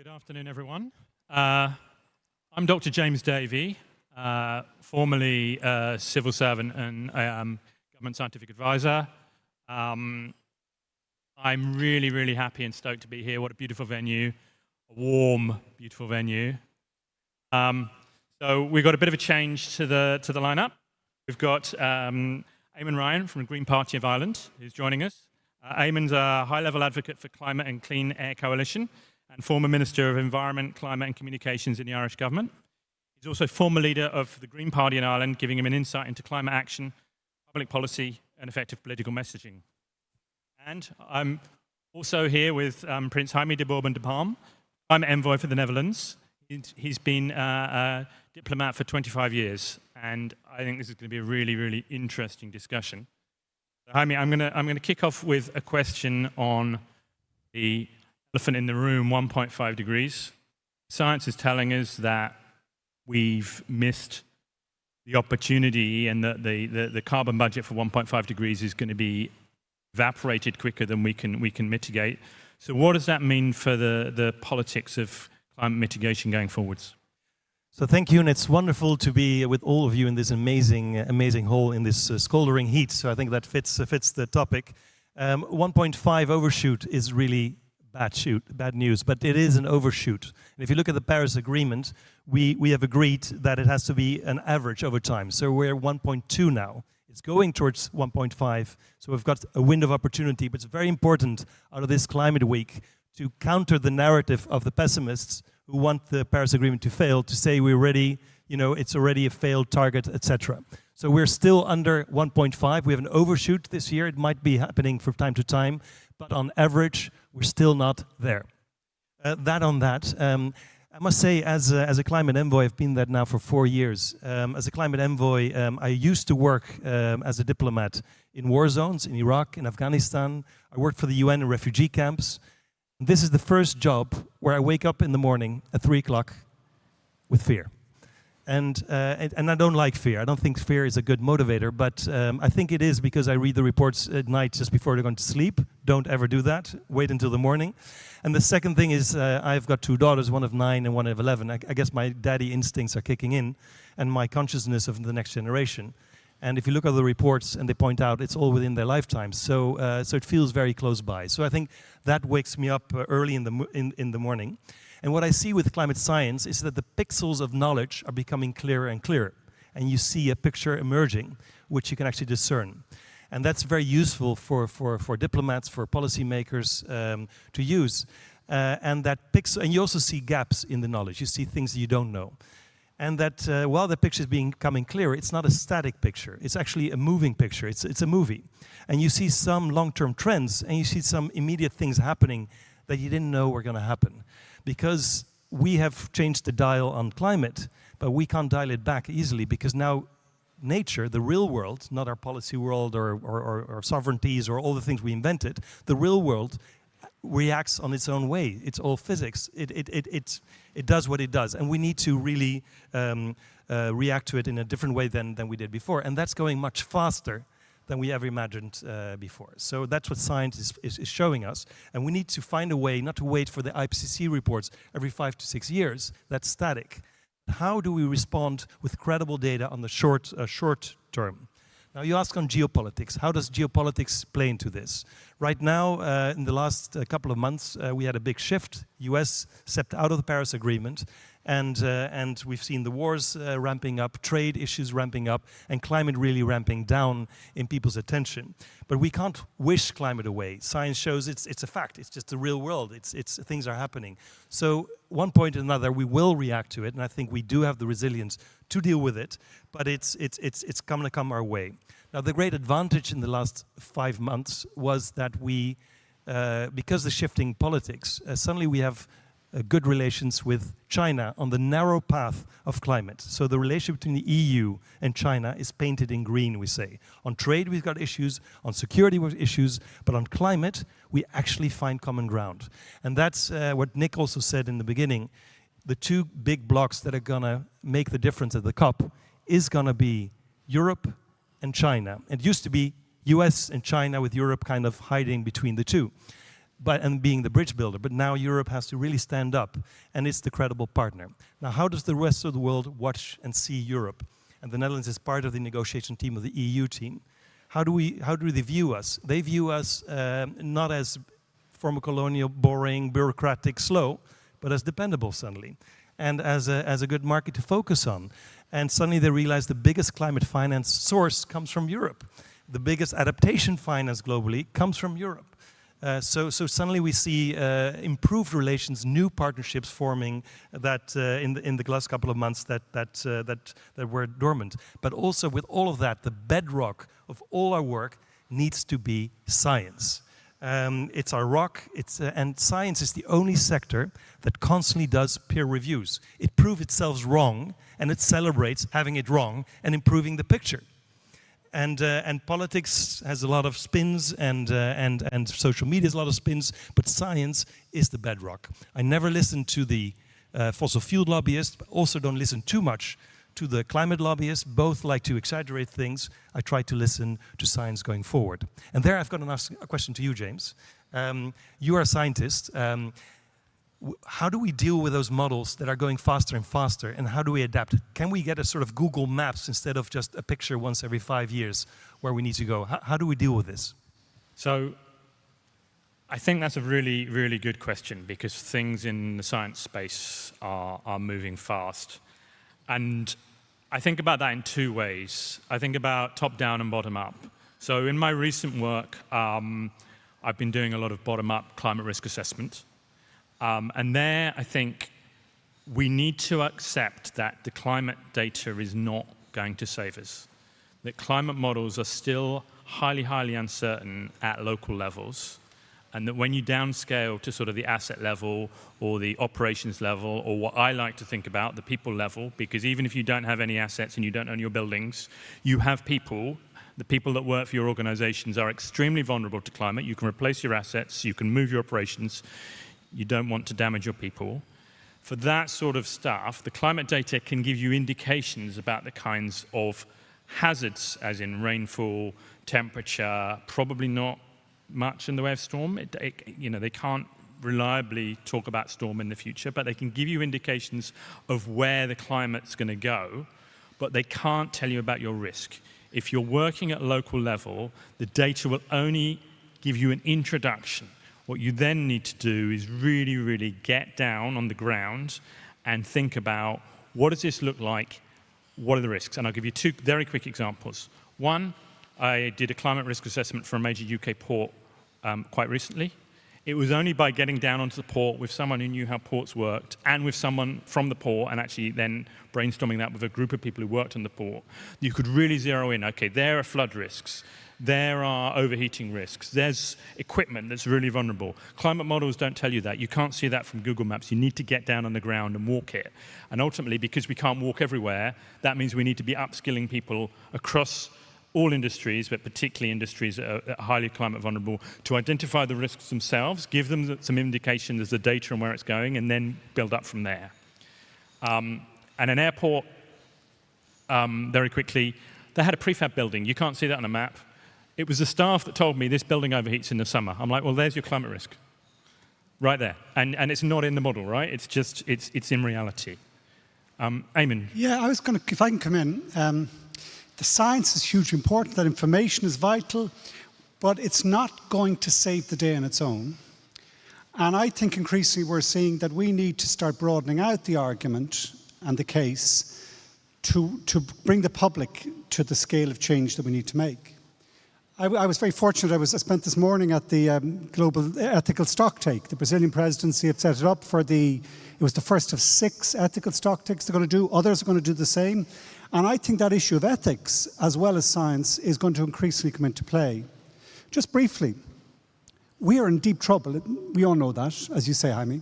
Good afternoon, everyone. I'm Dr. James Davey, formerly a civil servant and government scientific advisor. I'm really, really happy and stoked to be here. What a beautiful venue, a warm, beautiful venue. So we've got a bit of a change to the lineup. We've got Eamon Ryan from the Green Party of Ireland, who's joining us. Eamon's a high-level advocate for Climate and Clean Air Coalition and former Minister of Environment, Climate and Communications in the Irish government. He's also former leader of the Green Party in Ireland, giving him an insight into climate action, public policy, and effective political messaging. And I'm also here with Prince Jaime de Bourbon de Palm, climate envoy for the Netherlands. He's been a diplomat for 25 years, and I think this is going to be a really, really interesting discussion. So, Jaime, I'm going to kick off with a question on the elephant in the room, 1.5 degrees. Science is telling us that we've missed the opportunity and that the carbon budget for 1.5 degrees is going to be evaporated quicker than we can mitigate. So what does that mean for the politics of climate mitigation going forwards? So thank you, and it's wonderful to be with all of you in this amazing hall in this scolding heat. So I think that fits the topic. 1.5 overshoot is really bad news, but it is an overshoot. And if you look at the Paris Agreement, we have agreed that it has to be an average over time. So we're 1.2 now. It's going towards 1.5, so we've got a window of opportunity, but it's very important out of this climate week to counter the narrative of the pessimists who want the Paris Agreement to fail, to say we're ready, it's already a failed target, etc. So we're still under 1.5. We have an overshoot this year. It might be happening from time to time, but on average, we're still not there. I must say, as a climate envoy, I've been that now for 4 years. As a climate envoy, I used to work as a diplomat in war zones, in Iraq, in Afghanistan. I worked for the UN in refugee camps. This is the first job where I wake up in the morning at 3 o'clock with fear. And I don't like fear. I don't think fear is a good motivator, but I think it is because I read the reports at night just before they're going to sleep. Don't ever do that. Wait until the morning. And the second thing is I've got 2 daughters, one of 9 and one of 11. I guess my daddy instincts are kicking in and my consciousness of the next generation. And if you look at the reports and they point out it's all within their lifetimes, so it feels very close by. So I think that wakes me up early in the morning. And what I see with climate science is that the pixels of knowledge are becoming clearer and clearer. And you see a picture emerging, which you can actually discern. And that's very useful for diplomats, for policymakers to use. And you also see gaps in the knowledge. You see things that you don't know. And that while the picture is becoming clearer, it's not a static picture. It's actually a moving picture. It's a movie. And you see some long-term trends, and you see some immediate things happening that you didn't know were going to happen. Because we have changed the dial on climate, but we can't dial it back easily because now nature, the real world, not our policy world or sovereignties or all the things we invented, the real world reacts on its own way. It's all physics. It does what it does, and we need to really react to it in a different way than we did before, and that's going much faster than we ever imagined before. So that's what science is showing us, and we need to find a way not to wait for the IPCC reports every 5 to 6 years. That's static. How do we respond with credible data on the short term? Now you ask on geopolitics. How does geopolitics play into this? Right now, in the last couple of months, we had a big shift. US stepped out of the Paris Agreement, and we've seen the wars ramping up, trade issues ramping up, and climate really ramping down in people's attention. But we can't wish climate away. Science shows it's a fact. It's just the real world. Things are happening. So one point or another, we will react to it, and I think we do have the resilience to deal with it. But it's going to come our way. Now, the great advantage in the last 5 months was that we, because the shifting politics, suddenly we have good relations with China on the narrow path of climate. So the relationship between the EU and China is painted in green, we say. On trade, we've got issues. On security, we've got issues. But on climate, we actually find common ground. And that's what Nick also said in the beginning. The 2 big blocks that are going to make the difference at the COP is going to be Europe and China. It used to be US and China with Europe kind of hiding between the two. and being the bridge builder. But now Europe has to really stand up, and it's the credible partner. Now, how does the rest of the world watch and see Europe? And the Netherlands is part of the negotiation team of the EU team. How do they view us? They view us not as former colonial, boring, bureaucratic, slow, but as dependable suddenly, and as a good market to focus on. And suddenly they realize the biggest climate finance source comes from Europe. The biggest adaptation finance globally comes from Europe. So suddenly we see improved relations, new partnerships forming that in the last couple of months that were dormant. But also with all of that, the bedrock of all our work needs to be science. It's our rock, and science is the only sector that constantly does peer reviews. It proves itself wrong, and it celebrates having it wrong and improving the picture. And politics has a lot of spins, and social media has a lot of spins, but science is the bedrock. I never listen to the fossil fuel lobbyists, but also don't listen too much to the climate lobbyists. Both like to exaggerate things. I try to listen to science going forward. And there I've got a question to you, James. You are a scientist. How do we deal with those models that are going faster and faster, and how do we adapt? Can we get a sort of Google Maps instead of just a picture once every 5 years where we need to go? How do we deal with this? So I think that's a really, really good question, because things in the science space are moving fast. And I think about that in two ways. I think about top-down and bottom-up. So in my recent work, I've been doing a lot of bottom-up climate risk assessment. And there, I think we need to accept that the climate data is not going to save us. That climate models are still highly, highly uncertain at local levels. And that when you downscale to sort of the asset level or the operations level, or what I like to think about, the people level, because even if you don't have any assets and you don't own your buildings, you have people. The people that work for your organizations are extremely vulnerable to climate. You can replace your assets, you can move your operations. You don't want to damage your people. For that sort of stuff, the climate data can give you indications about the kinds of hazards, as in rainfall, temperature, probably not much in the way of storm. They can't reliably talk about storm in the future, but they can give you indications of where the climate's going to go, but they can't tell you about your risk. If you're working at local level, the data will only give you an introduction. What you then need to do is really, really get down on the ground and think about, what does this look like? What are the risks? And I'll give you two very quick examples. One, I did a climate risk assessment for a major UK port quite recently. It was only by getting down onto the port with someone who knew how ports worked, and with someone from the port, and actually then brainstorming that with a group of people who worked on the port, you could really zero in, okay, there are flood risks. There are overheating risks. There's equipment that's really vulnerable. Climate models don't tell you that. You can't see that from Google Maps. You need to get down on the ground and walk it. And ultimately, because we can't walk everywhere, that means we need to be upskilling people across all industries, but particularly industries that are highly climate vulnerable, to identify the risks themselves, give them some indication as the data and where it's going, and then build up from there. And an airport, very quickly, they had a prefab building. You can't see that on a map. It was the staff that told me this building overheats in the summer. I'm like, well, there's your climate risk, right there. And it's not in the model, right? It's just, it's in reality. Eamon. Yeah, I was going to, if I can come in, the science is hugely important, that information is vital, but it's not going to save the day on its own. And I think increasingly we're seeing that we need to start broadening out the argument and the case to bring the public to the scale of change that we need to make. I was very fortunate. I spent this morning at the Global Ethical Stocktake. The Brazilian presidency had set it up for it was the first of 6 ethical stocktakes they're going to do. Others are going to do the same. And I think that issue of ethics, as well as science, is going to increasingly come into play. Just briefly, we are in deep trouble. We all know that, as you say, Jaime.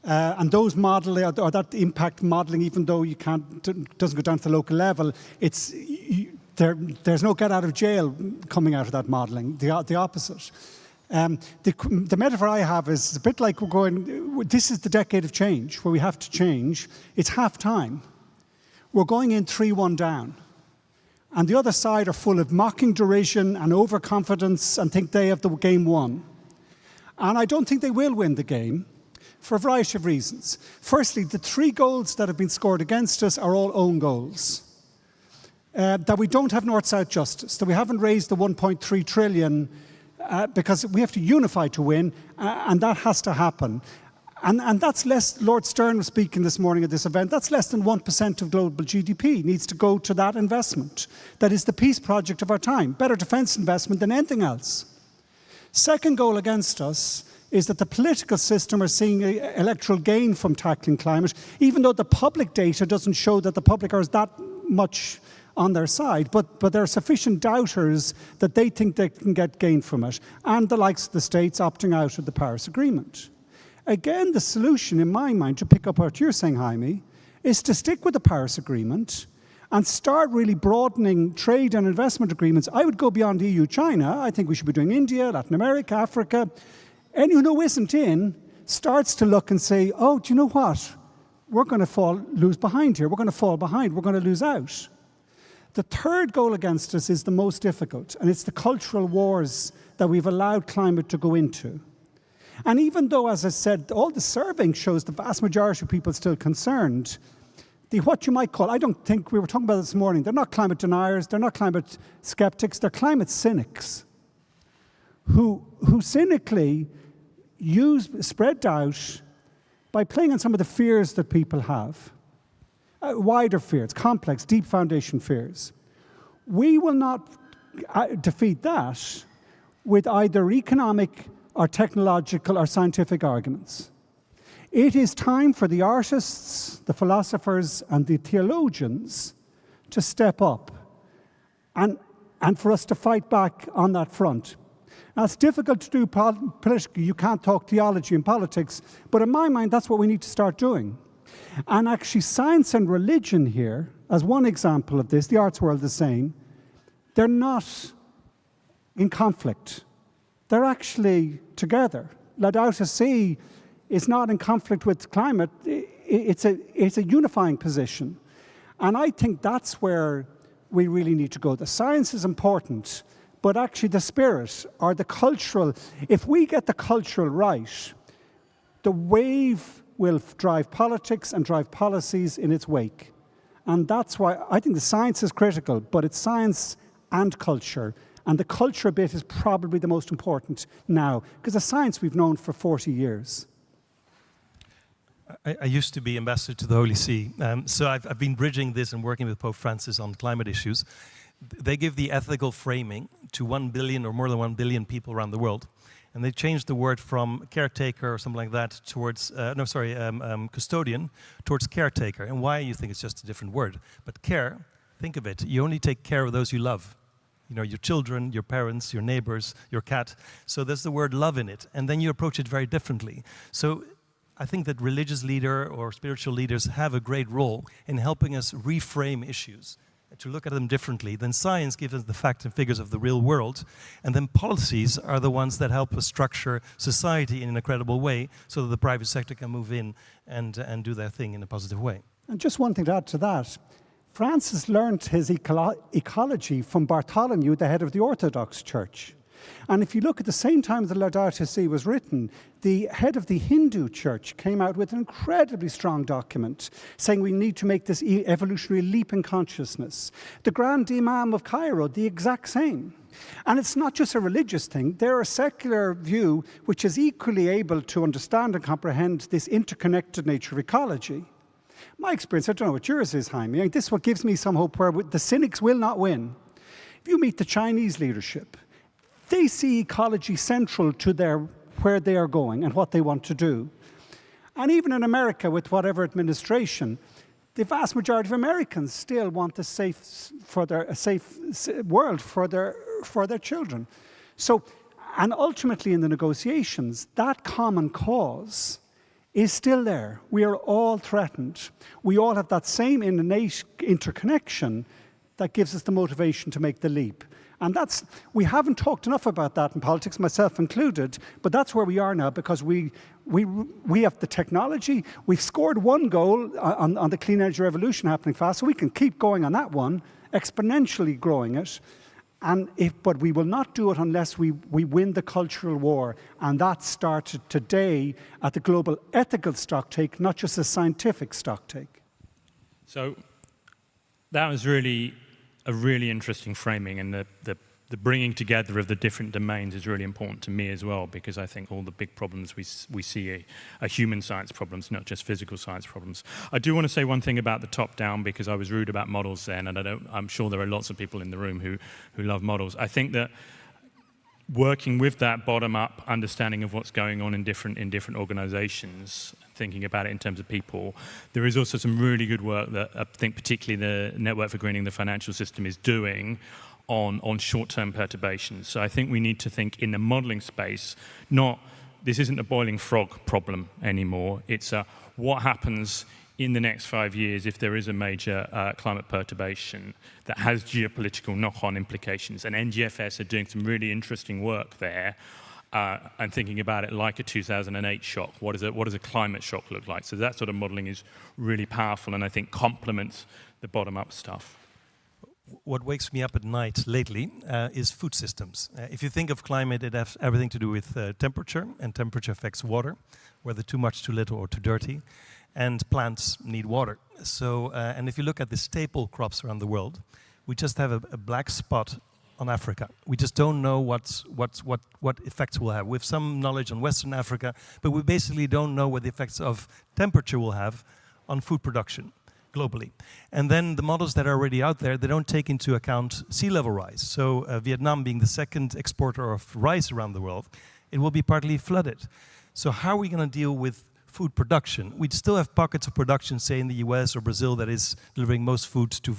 And those modelling, or that impact modelling, even though doesn't go down to the local level, there's no get out of jail coming out of that modelling, the opposite. The metaphor I have is a bit like this is the decade of change, where we have to change. It's half time. We're going in 3-1 down. And the other side are full of mocking derision and overconfidence and think they have the game won. And I don't think they will win the game for a variety of reasons. Firstly, the 3 goals that have been scored against us are all own goals. That we don't have north-south justice, that we haven't raised the 1.3 trillion because we have to unify to win, and that has to happen. And that's less, Lord Stern was speaking this morning at this event, that's less than 1% of global GDP needs to go to that investment. That is the peace project of our time, better defence investment than anything else. Second goal against us is that the political system are seeing electoral gain from tackling climate, even though the public data doesn't show that the public are that much on their side, but there are sufficient doubters that they think they can get gain from it, and the likes of the States opting out of the Paris Agreement. Again, the solution, in my mind, to pick up what you're saying, Jaime, is to stick with the Paris Agreement and start really broadening trade and investment agreements. I would go beyond EU, China. I think we should be doing India, Latin America, Africa. Anyone who isn't in starts to look and say, oh, do you know what? We're going to lose behind here. We're going to fall behind. We're going to lose out. The third goal against us is the most difficult, and it's the cultural wars that we've allowed climate to go into. And even though, as I said, all the surveying shows the vast majority of people still concerned, what you might call, I don't think, we were talking about this morning, they're not climate deniers, they're not climate skeptics, they're climate cynics who cynically spread doubt by playing on some of the fears that people have. Wider fears, complex, deep foundation fears. We will not defeat that with either economic or technological or scientific arguments. It is time for the artists, the philosophers, and the theologians to step up and for us to fight back on that front. Now, it's difficult to do politically. You can't talk theology and politics, but in my mind, that's what we need to start doing. And actually, science and religion here, as one example of this, the arts world the same, they're not in conflict. They're actually together. Laudato Si is not in conflict with climate. It's a unifying position. And I think that's where we really need to go. The science is important, but actually the spirit or the cultural, if we get the cultural right, the wave will drive politics and drive policies in its wake. And that's why I think the science is critical, but it's science and culture. And the culture bit is probably the most important now, because the science we've known for 40 years. I used to be ambassador to the Holy See, so I've been bridging this and working with Pope Francis on climate issues. They give the ethical framing to 1 billion or more than 1 billion people around the world. And they changed the word from caretaker or something like that towards, custodian, towards caretaker. And why? You think it's just a different word. But care, think of it, you only take care of those you love. You know, your children, your parents, your neighbors, your cat. So there's the word love in it. And then you approach it very differently. So I think that religious leaders or spiritual leaders have a great role in helping us reframe issues, to look at them differently. Then science gives us the facts and figures of the real world, and then policies are the ones that help us structure society in a credible way so that the private sector can move in and do their thing in a positive way. And just one thing to add to that. Francis learned his ecology from Bartholomew, the head of the Orthodox Church. And if you look at the same time that Laudato Si was written, the head of the Hindu church came out with an incredibly strong document saying we need to make this evolutionary leap in consciousness. The Grand Imam of Cairo, the exact same. And it's not just a religious thing. They're a secular view which is equally able to understand and comprehend this interconnected nature of ecology. My experience, I don't know what yours is, Jaime, this is what gives me some hope where the cynics will not win. If you meet the Chinese leadership, they see ecology central to where they are going and what they want to do. And even in America, with whatever administration, the vast majority of Americans still want a safe world for their children. So, and ultimately in the negotiations, that common cause is still there. We are all threatened. We all have that same innate interconnection that gives us the motivation to make the leap. And we haven't talked enough about that in politics, myself included, but that's where we are now because we have the technology. We've scored one goal on the clean energy revolution happening fast, so we can keep going on that one, exponentially growing it. But we will not do it unless we win the cultural war. And that started today at the global ethical stocktake, not just a scientific stocktake. So that was really a really interesting framing, and the bringing together of the different domains is really important to me as well, because I think all the big problems we see are human science problems, not just physical science problems. I do want to say one thing about the top-down, because I was rude about models then, and I'm sure there are lots of people in the room who love models. I think that working with that bottom-up understanding of what's going on in different organizations, thinking about it in terms of people, there is also some really good work that I think particularly the Network for Greening the Financial System is doing on short-term perturbations. So I think we need to think in the modeling space, this isn't a boiling frog problem anymore. It's what happens in the next 5 years if there is a major climate perturbation that has geopolitical knock-on implications. And NGFS are doing some really interesting work there and thinking about it like a 2008 shock. What does a climate shock look like? So that sort of modeling is really powerful and I think complements the bottom-up stuff. What wakes me up at night lately is food systems. If you think of climate, it has everything to do with temperature, and temperature affects water, whether too much, too little, or too dirty. And plants need water. So, and if you look at the staple crops around the world, we just have a black spot on Africa. We just don't know what effects we'll have. We have some knowledge on Western Africa, but we basically don't know what the effects of temperature will have on food production globally. And then the models that are already out there, they don't take into account sea level rise. So Vietnam being the second exporter of rice around the world, it will be partly flooded. So how are we going to deal with food production? We still have pockets of production, say in the US or Brazil, that is delivering most food to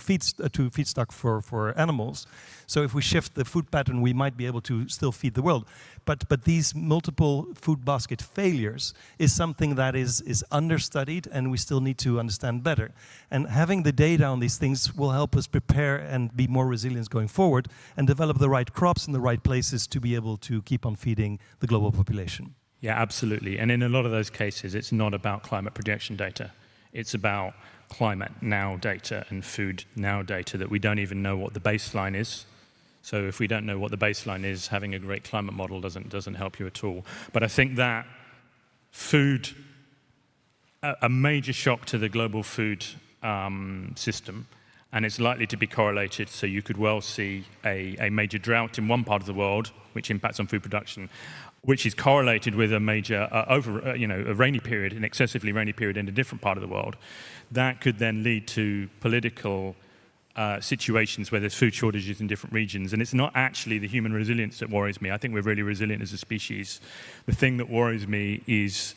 feedstock for animals. So if we shift the food pattern, we might be able to still feed the world. But these multiple food basket failures is something that is understudied, and we still need to understand better. And having the data on these things will help us prepare and be more resilient going forward, and develop the right crops in the right places to be able to keep on feeding the global population. Yeah, absolutely. And in a lot of those cases, it's not about climate projection data. It's about climate now data and food now data that we don't even know what the baseline is. So if we don't know what the baseline is, having a great climate model doesn't help you at all. But I think that food, a major shock to the global food system, and it's likely to be correlated, so you could well see a major drought in one part of the world, which impacts on food production, which is correlated with a major a rainy period, an excessively rainy period in a different part of the world. That could then lead to political situations where there's food shortages in different regions. And it's not actually the human resilience that worries me. I think we're really resilient as a species. The thing that worries me is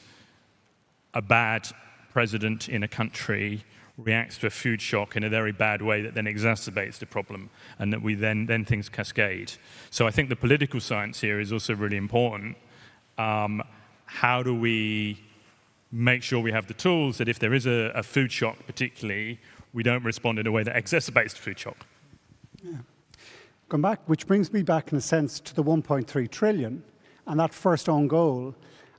a bad president in a country reacts to a food shock in a very bad way that then exacerbates the problem, and that we then things cascade. So I think the political science here is also really important. How do we make sure we have the tools that if there is a food shock particularly, we don't respond in a way that exacerbates the food shock? Yeah. Going back, which brings me back in a sense to the 1.3 trillion and that first own goal.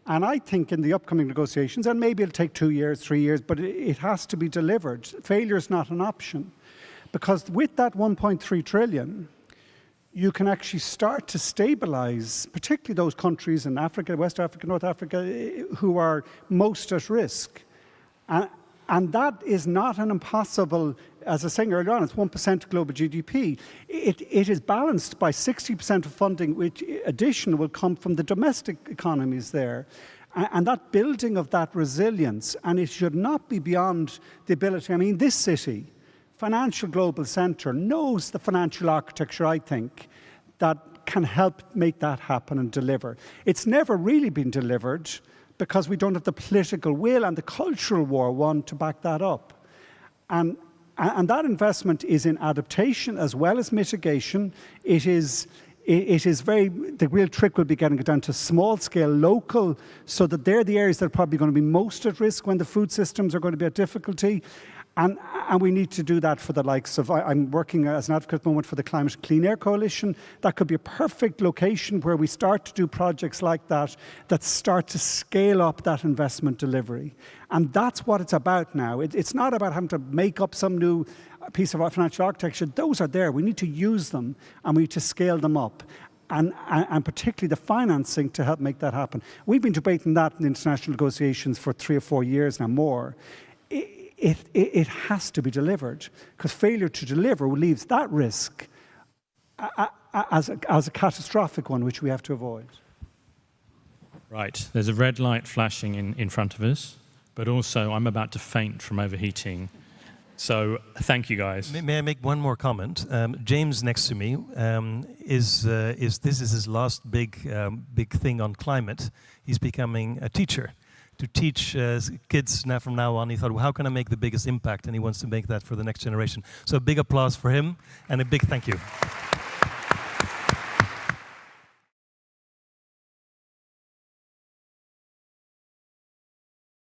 And I think in the upcoming negotiations, and maybe it'll take 2 years, 3 years, but it has to be delivered. Failure is not an option. Because with that 1.3 trillion, you can actually start to stabilize, particularly those countries in Africa, West Africa, North Africa, who are most at risk. And that is not an impossible, as I was saying earlier on, it's 1% of global GDP. It is balanced by 60% of funding, which addition will come from the domestic economies there. And that building of that resilience, and it should not be beyond the ability, I mean, this city, financial global center, knows the financial architecture, I think, that can help make that happen and deliver. It's never really been delivered because we don't have the political will and the cultural war, one, to back that up. And that investment is in adaptation as well as mitigation. It is the real trick will be getting it down to small scale, local, so that they're the areas that are probably going to be most at risk when the food systems are going to be at difficulty. And we need to do that for the likes of, I'm working as an advocate at the moment for the Climate Clean Air Coalition. That could be a perfect location where we start to do projects like that start to scale up that investment delivery. And that's what it's about now. It's not about having to make up some new a piece of our financial architecture, those are there. We need to use them and we need to scale them up. And particularly the financing to help make that happen. We've been debating that in international negotiations for 3 or 4 years now more. It has to be delivered, because failure to deliver leaves that risk as a catastrophic one, which we have to avoid. Right, there's a red light flashing in front of us, but also I'm about to faint from overheating. So thank you, guys. May I make one more comment? James next to me this is his last big thing on climate. He's becoming a teacher to teach kids now from now on. He thought, well, how can I make the biggest impact? And he wants to make that for the next generation. So a big applause for him and a big thank you.